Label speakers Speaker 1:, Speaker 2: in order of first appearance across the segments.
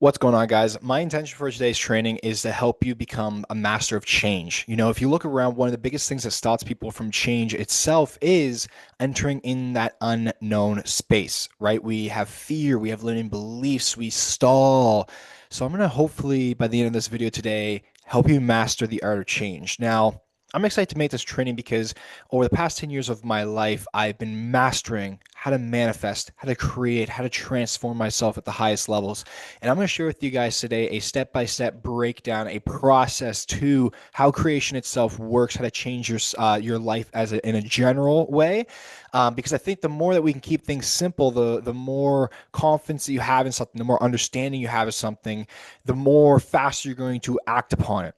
Speaker 1: What's going on, guys? My intention for today's training is to help you become a master of change. If you look around, one of the biggest things that stops people from change itself is entering in that unknown space, right? We have fear, we have limiting beliefs, we stall. So I'm going to hopefully, by the end of this video today, help you master the art of change. Now, I'm excited to make this training because over the past 10 years of my life, I've been mastering how to manifest, how to create, how to transform myself at the highest levels. And I'm going to share with you guys today a step-by-step breakdown, a process to how creation itself works, how to change your life in a general way. Because I think the more that we can keep things simple, the more confidence that you have in something, the more understanding you have of something, the more faster you're going to act upon it,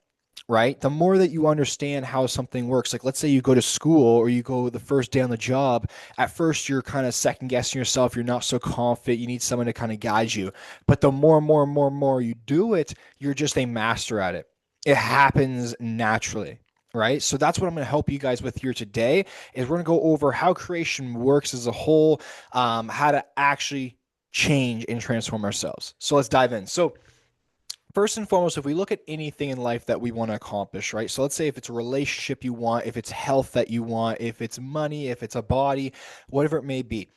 Speaker 1: right? The more that you understand how something works, like let's say you go to school or you go the first day on the job, at first you're kind of second guessing yourself, you're not so confident, you need someone to kind of guide you. But the more and more and more and more you do it, you're just a master at it. It happens naturally. Right. So that's what I'm going to help you guys with here today is we're going to go over how creation works as a whole, how to actually change and transform ourselves. So let's dive in. So first and foremost, if we look at anything in life that we want to accomplish, right? So let's say if it's a relationship you want, if it's health that you want, if it's money, if it's a body, whatever it may be,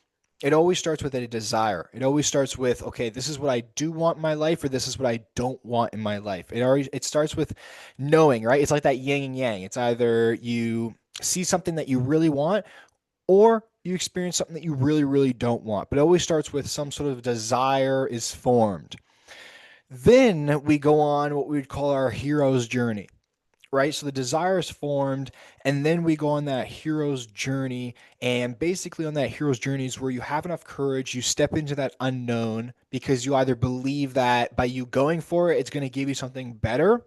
Speaker 1: it always starts with a desire. It always starts with, okay, this is what I do want in my life, or this is what I don't want in my life. It starts with knowing, right? It's like that yin and yang. It's either you see something that you really want, or you experience something that you really, really don't want. But it always starts with some sort of desire is formed. Then we go on what we would call our hero's journey, right? So the desire is formed, and then we go on that hero's journey. And basically, on that hero's journey is where you have enough courage, you step into that unknown because you either believe that by you going for it, it's going to give you something better,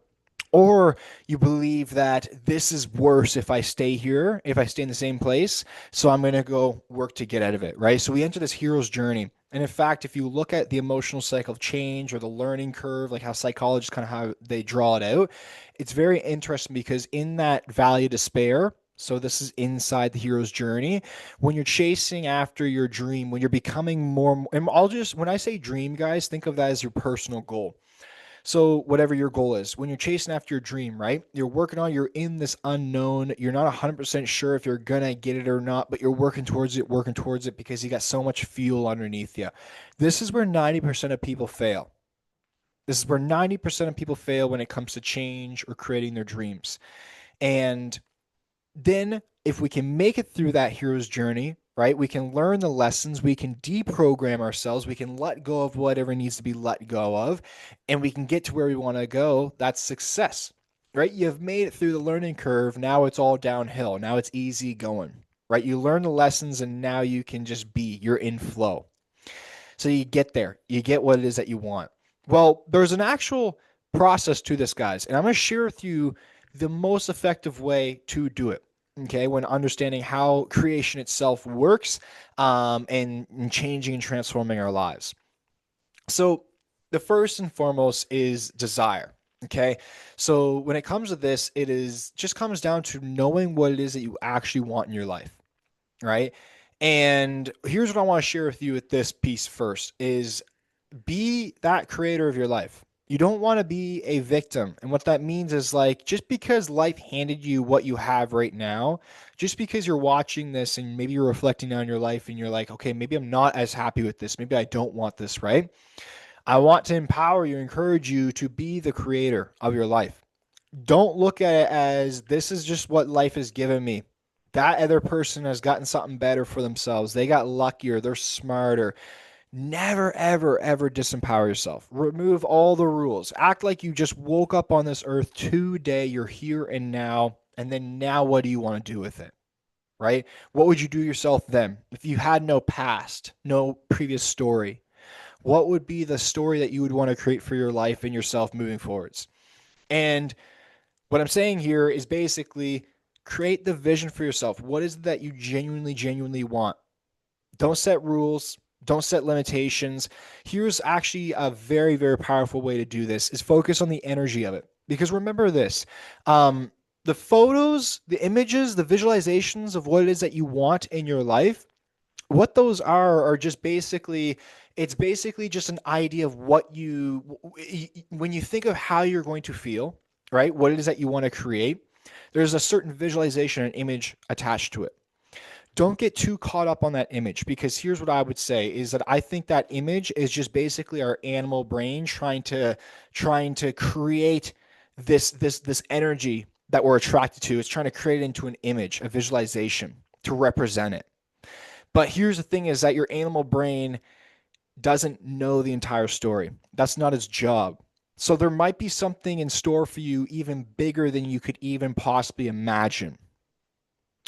Speaker 1: or you believe that this is worse if I stay here, if I stay in the same place. So I'm going to go work to get out of it, right? So we enter this hero's journey. And in fact, if you look at the emotional cycle of change or the learning curve, like how psychologists kind of how they draw it out, it's very interesting because in that valley of despair, so this is inside the hero's journey. When you're chasing after your dream, when you're becoming more, and when I say dream, guys, think of that as your personal goal. So whatever your goal is, when you're chasing after your dream, right? You're working on, you're in this unknown. You're not 100% sure if you're going to get it or not, but you're working towards it because you got so much fuel underneath you. This is where 90% of people fail. This is where 90% of people fail when it comes to change or creating their dreams. And then if we can make it through that hero's journey, right, we can learn the lessons, we can deprogram ourselves, we can let go of whatever needs to be let go of, and we can get to where we want to go. That's success, right? You've made it through the learning curve. Now it's all downhill. Now it's easy going, right? You learn the lessons and now you can just be, you're in flow. So you get there, you get what it is that you want. Well, there's an actual process to this, guys, and I'm going to share with you the most effective way to do it. Okay, when understanding how creation itself works, and changing and transforming our lives. So, the first and foremost is desire. Okay, so when it comes to this, it is just comes down to knowing what it is that you actually want in your life, right? And here's what I want to share with you with this piece first is be that creator of your life. You don't want to be a victim. And what that means is like just because life handed you what you have right now, just because you're watching this and maybe you're reflecting on your life and you're like, okay, maybe I'm not as happy with this. Maybe I don't want this, right? I want to empower you, encourage you to be the creator of your life. Don't look at it as this is just what life has given me. That other person has gotten something better for themselves. They got luckier, they're smarter. Never, ever, ever disempower yourself. Remove all the rules. Act like you just woke up on this earth today. You're here and now. And then now, what do you want to do with it? Right? What would you do yourself then? If you had no past, no previous story, what would be the story that you would want to create for your life and yourself moving forwards? And what I'm saying here is basically create the vision for yourself. What is it that you genuinely, genuinely want? Don't set rules. Don't set limitations. Here's actually a very, very powerful way to do this is focus on the energy of it. Because remember this, the photos, the images, the visualizations of what it is that you want in your life, what those are just basically It's basically just an idea of what when you think of how you're going to feel, right? What it is that you want to create, there's a certain visualization and image attached to it. Don't get too caught up on that image, because here's what I would say is that I think that image is just basically our animal brain trying to create this energy that we're attracted to. It's trying to create it into an image, a visualization to represent it. But here's the thing is that your animal brain doesn't know the entire story. That's not its job. So there might be something in store for you even bigger than you could even possibly imagine,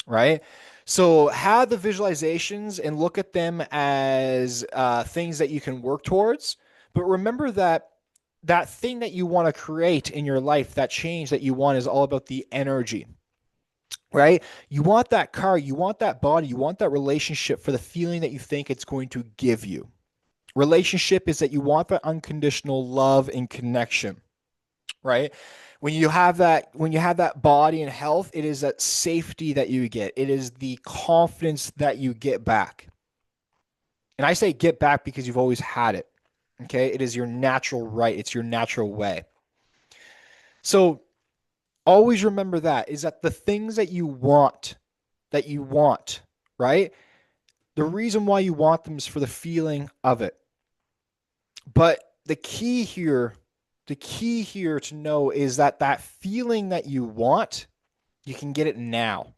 Speaker 1: right? So have the visualizations and look at them as things that you can work towards. But remember that that thing that you want to create in your life, that change that you want, is all about the energy, right? You want that car, you want that body, you want that relationship for the feeling that you think it's going to give you. Relationship is that you want that unconditional love and connection, right? When you have that body and health, it is that safety that you get. It is the confidence that you get back. And I say get back because you've always had it. Okay? It is your natural right. It's your natural way. So always remember that is that the things that you want, right? The reason why you want them is for the feeling of it. But the key here to know is that that feeling that you want, you can get it now.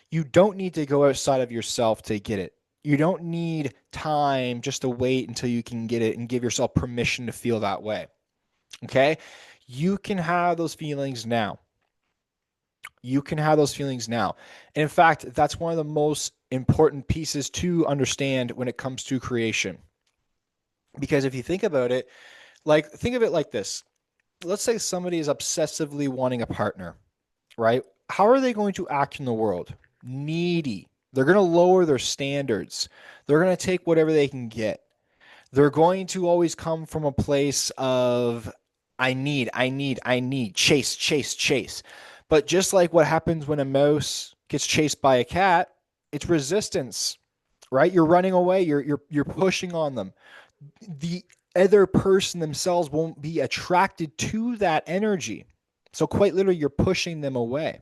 Speaker 1: You don't need to go outside of yourself to get it. You don't need time just to wait until you can get it and give yourself permission to feel that way. Okay? You can have those feelings now. You can have those feelings now. And in fact, that's one of the most important pieces to understand when it comes to creation. Because if you think about it, think of it like this. Let's say somebody is obsessively wanting a partner, right? How are they going to act in the world? Needy. They're going to lower their standards. They're going to take whatever they can get. They're going to always come from a place of, I need, chase, chase, chase. But just like what happens when a mouse gets chased by a cat, it's resistance, right? You're running away. You're pushing on them. The other person themselves won't be attracted to that energy. So quite literally, you're pushing them away.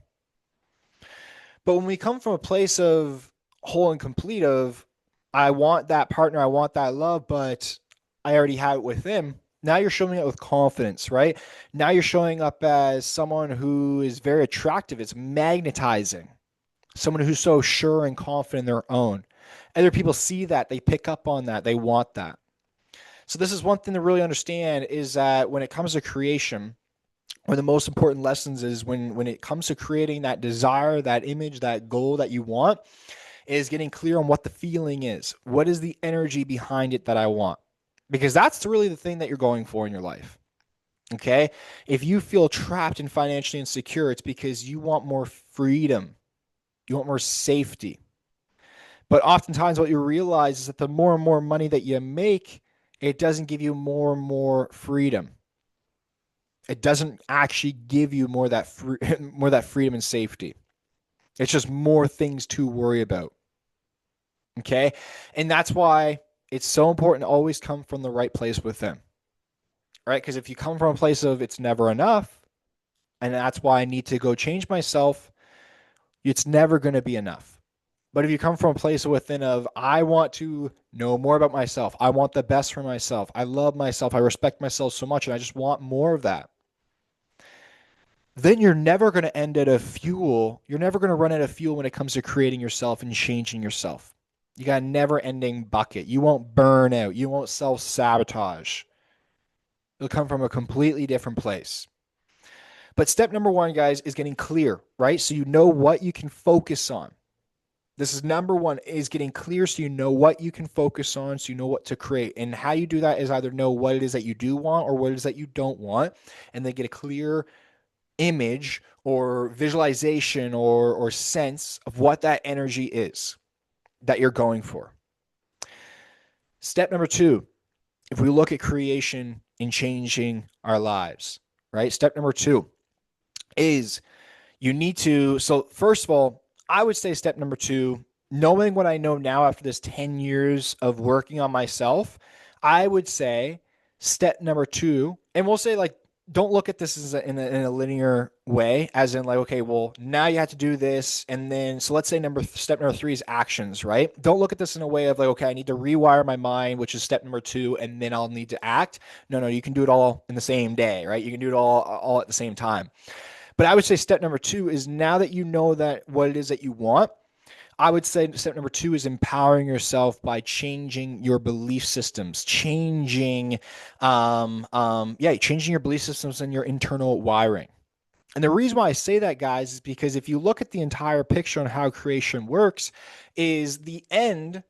Speaker 1: But when we come from a place of whole and complete of, I want that partner, I want that love, but I already have it with him. Now you're showing up with confidence, right? Now you're showing up as someone who is very attractive. It's magnetizing. Someone who's so sure and confident in their own. Other people see that, they pick up on that, they want that. So this is one thing to really understand is that when it comes to creation, one of the most important lessons is when it comes to creating that desire, that image, that goal that you want, is getting clear on what the feeling is. What is the energy behind it that I want? Because that's really the thing that you're going for in your life. Okay? If you feel trapped and financially insecure, it's because you want more freedom. You want more safety. But oftentimes what you realize is that the more and more money that you make, it doesn't give you more and more freedom. It doesn't actually give you more that more that freedom and safety. It's just more things to worry about. Okay? And that's why it's so important to always come from the right place with them. Right? Because if you come from a place of it's never enough, and that's why I need to go change myself, it's never going to be enough. But if you come from a place within of, I want to know more about myself. I want the best for myself. I love myself. I respect myself so much, and I just want more of that. Then you're never going to end at a fuel. You're never going to run out of fuel when it comes to creating yourself and changing yourself. You got a never ending bucket. You won't burn out. You won't self sabotage. It'll come from a completely different place. But step number one, guys, is getting clear, right? So you know what you can focus on. This is number one, is getting clear so you know what you can focus on, so you know what to create. And how you do that is either know what it is that you do want or what it is that you don't want, and then get a clear image or visualization or sense of what that energy is that you're going for. Step number two, if we look at creation and changing our lives, right? Step number two is you need to, so first of all, I would say step number two, knowing what I know now after this 10 years of working on myself, I would say step number two, and we'll say like, don't look at this as in a linear way, as in like, okay, well, now you have to do this, and then so let's say step number three is actions, right? Don't look at this in a way of like, okay, I need to rewire my mind, which is step number two, and then I'll need to act. No, no, you can do it all in the same day, right? You can do it all at the same time. But I would say step number two is now that you know that what it is that you want, I would say step number two is empowering yourself by changing your belief systems, changing your belief systems and your internal wiring. And the reason why I say that, guys, is because if you look at the entire picture on how creation works, is the end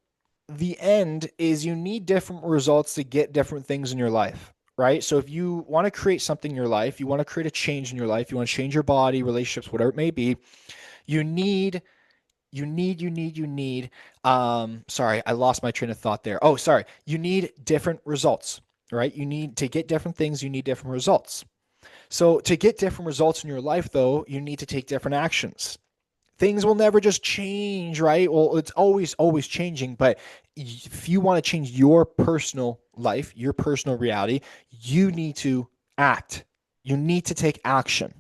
Speaker 1: is you need different results to get different things in your life, right? So if you want to create something in your life, you want to create a change in your life, you want to change your body, relationships, whatever it may be, you need sorry, I lost my train of thought there. Oh, sorry. You need different results, right? You need to get different things, you need different results. So to get different results in your life, though, you need to take different actions. Things will never just change, right? Well, it's always changing. But if you want to change your personal life, your personal reality, you need to act. You need to take action,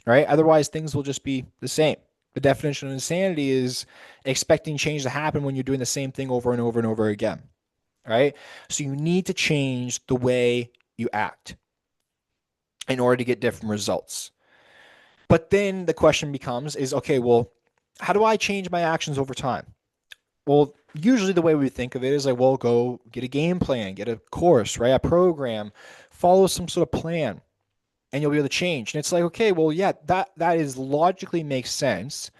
Speaker 1: right? Otherwise, things will just be the same. The definition of insanity is expecting change to happen when you're doing the same thing over and over and over again, right? So you need to change the way you act in order to get different results. But then the question becomes is okay, well, how do I change my actions over time? Well, usually the way we think of it is like, well, go get a game plan, get a course, right? A program, follow some sort of plan, and you'll be able to change. And it's like, okay, well, yeah, that is logically makes sense.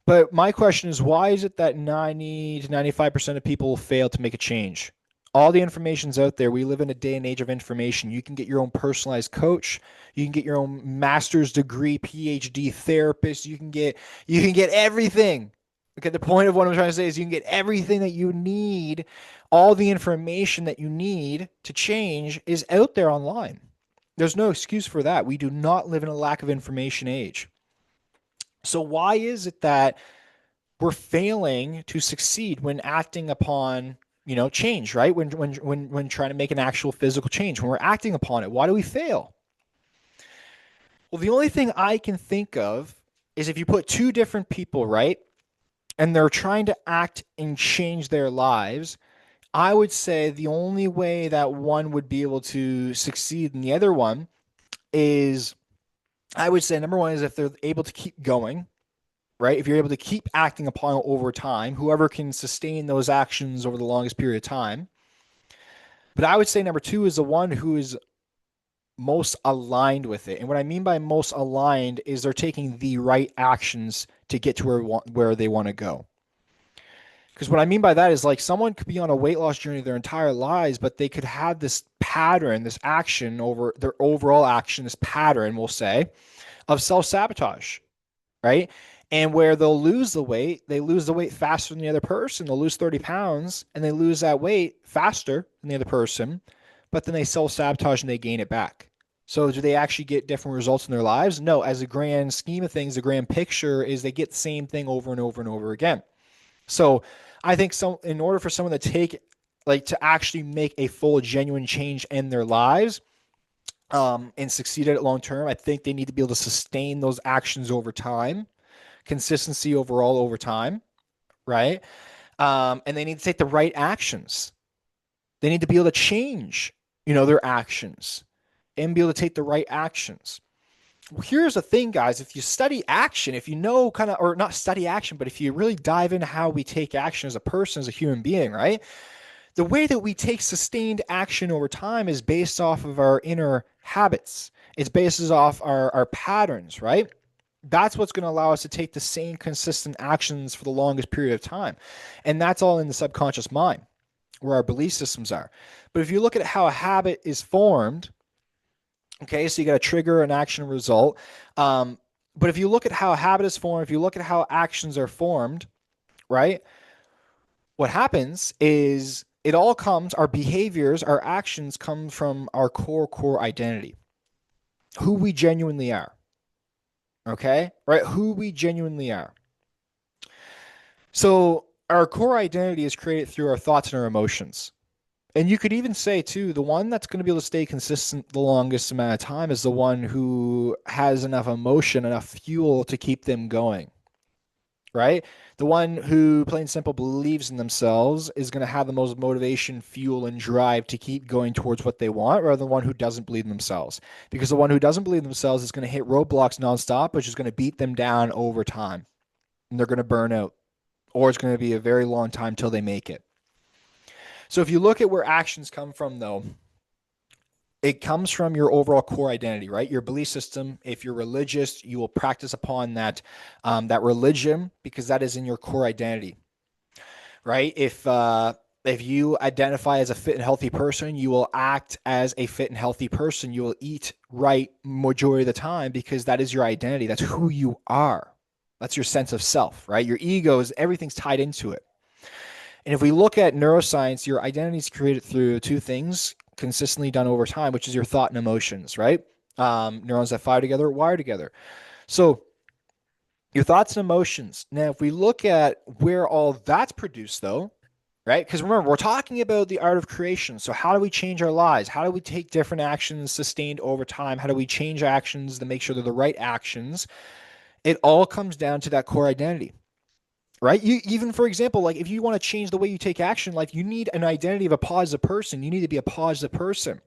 Speaker 1: But my question is, why is it that 90 to 95% of people fail to make a change? All the information's out there. We live in a day and age of information. You can get your own personalized coach. You can get your own master's degree, PhD therapist. You can get everything. Okay, the point of what I'm trying to say is you can get everything that you need. All the information that you need to change is out there online. There's no excuse for that. We do not live in a lack of information age. So why is it that we're failing to succeed when acting upon change, right? When trying to make an actual physical change, when we're acting upon it, why do we fail? Well, the only thing I can think of is if you put two different people, right, and they're trying to act and change their lives, I would say the only way that one would be able to succeed in the other one is, I would say, number one is if they're able to keep going, right? If you're able to keep acting upon it over time, whoever can sustain those actions over the longest period of time. But I would say number two is the one who is most aligned with it. And what I mean by most aligned is they're taking the right actions to get to where they want to go. Because what I mean by that is like someone could be on a weight loss journey their entire lives, but they could have this pattern, this action over their overall action, this pattern, we'll say, of self sabotage, right? And where they'll lose the weight, they lose the weight faster than the other person. They'll lose 30 pounds and they lose that weight faster than the other person, but then they self sabotage and they gain it back. So do they actually get different results in their lives? No. As a grand scheme of things, the grand picture is they get the same thing over and over and over again. So I think in order for someone to actually make a full, genuine change in their lives, and succeed at it long term, I think they need to be able to sustain those actions over time, consistency overall over time, right? And they need to take the right actions. They need to be able to change, their actions and be able to take the right actions. Well, here's the thing, guys. If you study action, if you know or not study action, but if you really dive into how we take action as a person, as a human being, right? The way that we take sustained action over time is based off of our inner habits. It's based off our patterns, right? That's what's going to allow us to take the same consistent actions for the longest period of time. And that's all in the subconscious mind where our belief systems are. But if you look at how a habit is formed, okay, so you got a trigger, an action, result. But if you look at how a habit is formed, if you look at how actions are formed, right? What happens is our behaviors, our actions come from our core identity, who we genuinely are. Okay, right? Who we genuinely are. So our core identity is created through our thoughts and our emotions. And you could even say too, the one that's going to be able to stay consistent the longest amount of time is the one who has enough emotion, enough fuel to keep them going, right? The one who, plain and simple, believes in themselves is going to have the most motivation, fuel, and drive to keep going towards what they want, rather than the one who doesn't believe in themselves. Because the one who doesn't believe in themselves is going to hit roadblocks nonstop, which is going to beat them down over time, and they're going to burn out, or it's going to be a very long time till they make it. So if you look at where actions come from, though, it comes from your overall core identity, right? Your belief system. If you're religious, you will practice upon that religion because that is in your core identity, right? If you identify as a fit and healthy person, you will act as a fit and healthy person. You will eat right majority of the time because that is your identity. That's who you are. That's your sense of self, right? Your ego is everything's tied into it. And if we look at neuroscience, your identity is created through two things consistently done over time, which is your thought and emotions, right? Neurons that fire together wire together. So your thoughts and emotions. Now, if we look at where all that's produced, though, right? Because remember, we're talking about the art of creation. So how do we change our lives? How do we take different actions sustained over time? How do we change actions to make sure they're the right actions? It all comes down to that core identity, right? You even, for example, like if you want to change the way you take action, like you need an identity of a positive person. You need to be a positive person.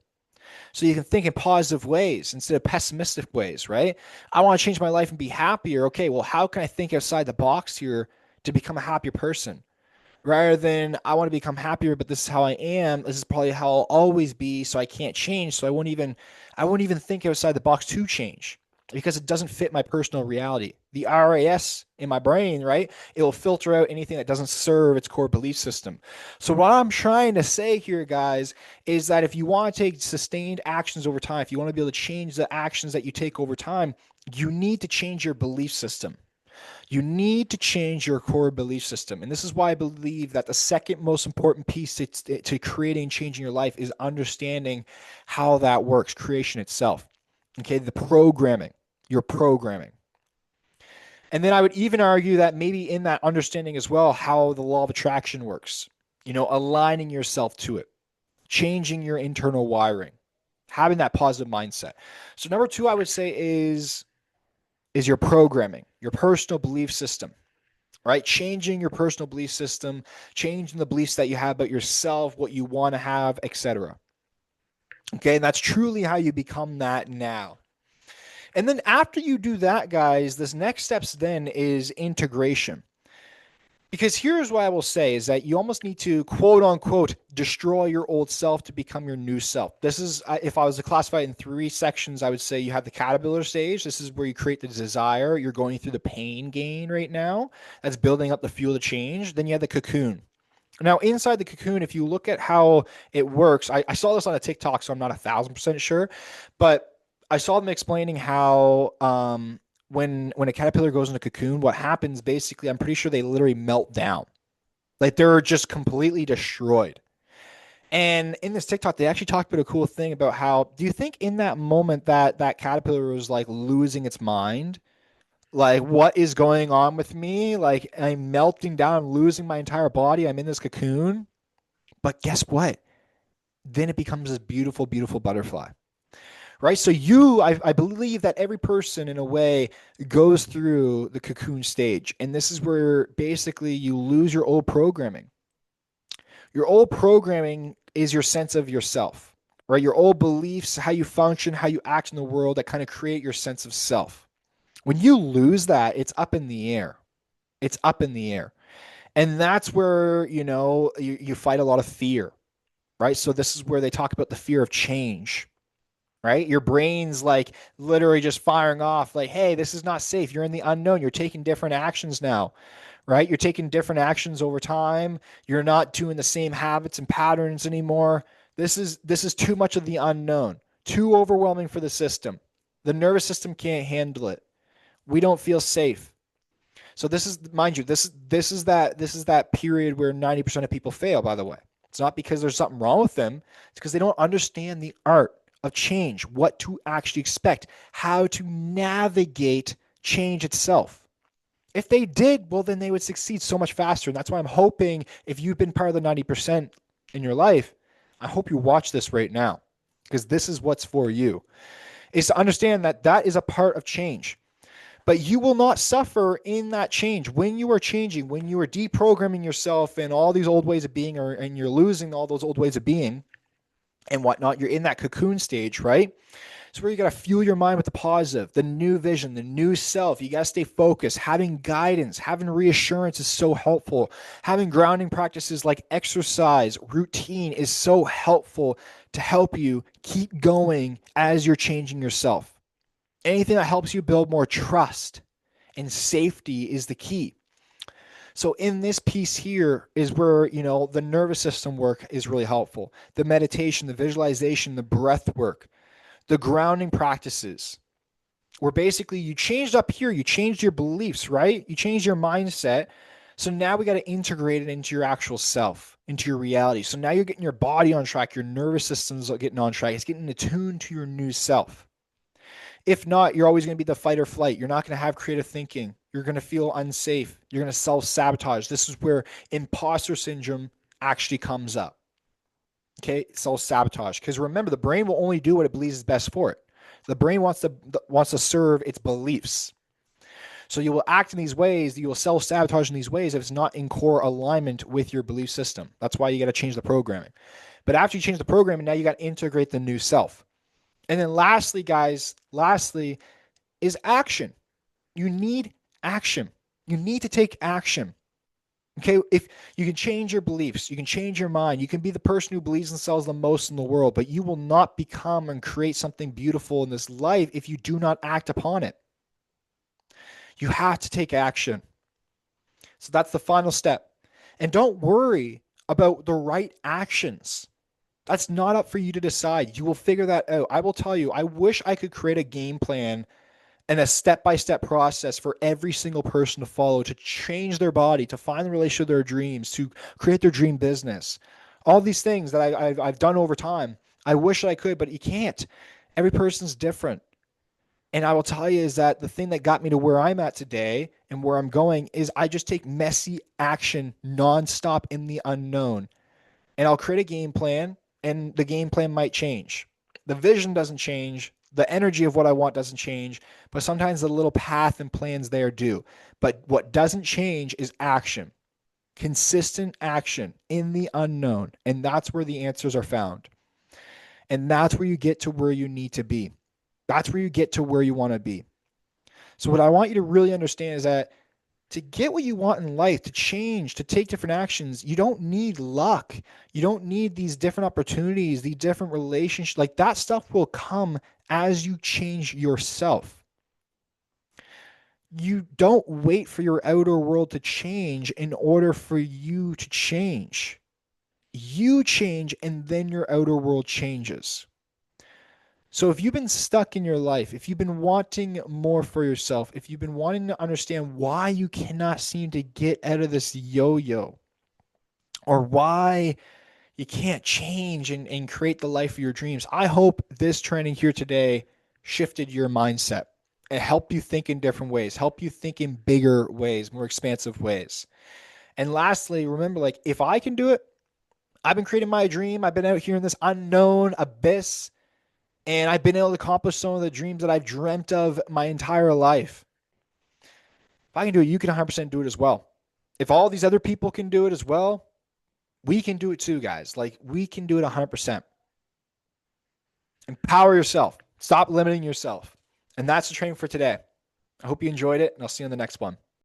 Speaker 1: So you can think in positive ways instead of pessimistic ways, right? I want to change my life and be happier. Okay, well, how can I think outside the box here to become a happier person? Rather than I want to become happier, but this is how I am. This is probably how I'll always be, so I can't change. So I won't even think outside the box to change because it doesn't fit my personal reality. The RAS in my brain, right? It will filter out anything that doesn't serve its core belief system. So what I'm trying to say here, guys, is that if you want to take sustained actions over time, if you want to be able to change the actions that you take over time, you need to change your belief system. You need to change your core belief system. And this is why I believe that the second most important piece to creating and changing your life is understanding how that works, creation itself. Okay, the programming, your programming. And then I would even argue that maybe in that understanding as well, how the law of attraction works, aligning yourself to it, changing your internal wiring, having that positive mindset. So number two, I would say is your programming, your personal belief system, right? Changing your personal belief system, changing the beliefs that you have about yourself, what you want to have, etc. Okay, and that's truly how you become that now. And then after you do that, guys, this next steps then is integration. Because here's what I will say is that you almost need to quote unquote destroy your old self to become your new self. This is, if I was to classify it in three sections, I would say you have the caterpillar stage. This is where you create the desire. You're going through the pain gain right now. That's building up the fuel to change. Then you have the cocoon. Now, inside the cocoon, if you look at how it works, I saw this on a TikTok, so I'm not 1,000% sure, but I saw them explaining how when a caterpillar goes in a cocoon, what happens basically, I'm pretty sure they literally melt down. Like they're just completely destroyed. And in this TikTok, they actually talked about a cool thing about how, do you think in that moment that that caterpillar was like losing its mind? Like, what is going on with me? Like, I'm melting down, I'm losing my entire body. I'm in this cocoon. But guess what? Then it becomes this beautiful, beautiful butterfly, right? So I believe that every person in a way goes through the cocoon stage. And this is where basically you lose your old programming. Your old programming is your sense of yourself, right? Your old beliefs, how you function, how you act in the world that kind of create your sense of self. When you lose that, it's up in the air. It's up in the air. And that's where, you fight a lot of fear, right? So this is where they talk about the fear of change, right? Your brain's like literally just firing off like, hey, this is not safe. You're in the unknown. You're taking different actions now, right? You're taking different actions over time. You're not doing the same habits and patterns anymore. This is too much of the unknown, too overwhelming for the system. The nervous system can't handle it. We don't feel safe. So this is, mind you, this is that period where 90% of people fail, by the way. It's not because there's something wrong with them. It's because they don't understand the art of change, what to actually expect, how to navigate change itself. If they did, well, then they would succeed so much faster. And that's why I'm hoping if you've been part of the 90% in your life, I hope you watch this right now, because this is what's for you, is to understand that that is a part of change. But you will not suffer in that change. When you are changing, when you are deprogramming yourself and all these old ways of being, and you're losing all those old ways of being and whatnot, you're in that cocoon stage, right? So where you got to fuel your mind with the positive, the new vision, the new self. You got to stay focused. Having guidance, having reassurance is so helpful. Having grounding practices like exercise, routine is so helpful to help you keep going as you're changing yourself. Anything that helps you build more trust and safety is the key. So in this piece here is where, the nervous system work is really helpful. The meditation, the visualization, the breath work, the grounding practices, where basically you changed up here, you changed your beliefs, right? You changed your mindset. So now we got to integrate it into your actual self, into your reality. So now you're getting your body on track, your nervous system's getting on track. It's getting attuned to your new self. If not, you're always going to be the fight or flight. You're not going to have creative thinking. You're going to feel unsafe. You're going to self-sabotage. This is where imposter syndrome actually comes up. Okay, self-sabotage. Because remember, the brain will only do what it believes is best for it. The brain wants to serve its beliefs. So you will act in these ways, you will self-sabotage in these ways if it's not in core alignment with your belief system. That's why you got to change the programming. But after you change the programming, now you got to integrate the new self. And then lastly, guys, is action. You need action. You need to take action. Okay, if you can change your beliefs, you can change your mind, you can be the person who believes in themselves the most in the world, but you will not become and create something beautiful in this life if you do not act upon it. You have to take action. So that's the final step. And don't worry about the right actions. That's not up for you to decide. You will figure that out. I will tell you, I wish I could create a game plan and a step-by-step process for every single person to follow to change their body, to find the relationship of their dreams, to create their dream business. All these things that I've done over time. I wish I could, but you can't. Every person's different. And I will tell you is that the thing that got me to where I'm at today and where I'm going is I just take messy action nonstop in the unknown. And I'll create a game plan, and the game plan might change. The vision doesn't change. The energy of what I want doesn't change, but sometimes the little path and plans there do. But what doesn't change is action, consistent action in the unknown. And that's where the answers are found. And that's where you get to where you need to be. That's where you get to where you want to be. So what I want you to really understand is that to get what you want in life, to change, to take different actions, you don't need luck. You don't need these different opportunities, these different relationships. Like that stuff will come as you change yourself. You don't wait for your outer world to change in order for you to change. You change and then your outer world changes. So if you've been stuck in your life, if you've been wanting more for yourself, if you've been wanting to understand why you cannot seem to get out of this yo-yo, or why you can't change and create the life of your dreams, I hope this training here today shifted your mindset and helped you think in different ways, help you think in bigger ways, more expansive ways. And lastly, remember, like, if I can do it, I've been creating my dream. I've been out here in this unknown abyss, and I've been able to accomplish some of the dreams that I've dreamt of my entire life. If I can do it, you can 100% do it as well. If all these other people can do it as well, we can do it too, guys. Like, we can do it 100%. Empower yourself. Stop limiting yourself. And that's the training for today. I hope you enjoyed it, and I'll see you on the next one.